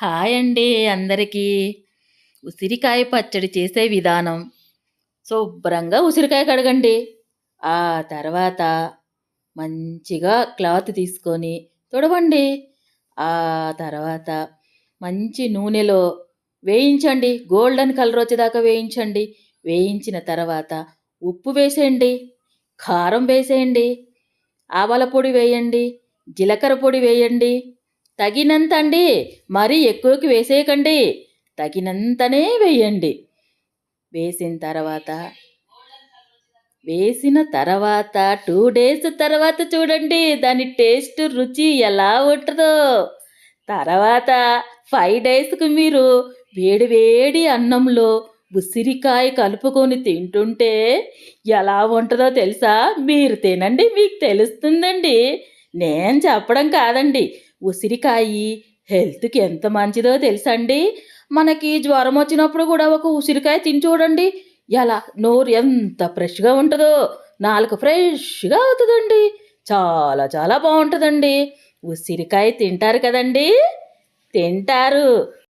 Hi అండి అందరికీ. ఉసిరికాయ పచ్చడి చేసే విధానం. శుభ్రంగా ఉసిరికాయ కడగండి. ఆ తర్వాత మంచిగా క్లాత్ తీసుకొని తుడవండి. ఆ తర్వాత మంచి నూనెలో వేయించండి. గోల్డెన్ కలర్ వచ్చేదాకా వేయించండి. వేయించిన తర్వాత ఉప్పు వేసేయండి. కారం వేసేయండి. ఆవాల పొడి వేయండి. జీలకర్ర పొడి వేయండి. తగినంత అండి. మరీ ఎక్కువకి వేసేయకండి. తగినంతనే వేయండి. వేసిన తర్వాత వేసిన తర్వాత 2 డేస్ తర్వాత చూడండి దాని టేస్ట్ రుచి ఎలా ఉంటుందో. తర్వాత 5 డేస్‌కి మీరు వేడి వేడి అన్నంలో ఉసిరికాయ కలుపుకొని తింటుంటే ఎలా ఉంటుందో తెలుసా? మీరు తినండి మీకు తెలుస్తుందండి. నేను చెప్పడం కాదండి. ఉసిరికాయి హెల్త్‌కి ఎంత మంచిదో తెలుసా అండి? మనకి జ్వరం వచ్చినప్పుడు కూడా ఒక ఉసిరికాయ తిని చూడండి. ఎలా నోరు ఎంత ఫ్రెష్‌గా ఉంటదో, నాలుక ఫ్రెష్‌గా అవుతదండి. చాలా చాలా బావుంటదండి. ఉసిరికాయ తింటారు కదండీ! తింటారు.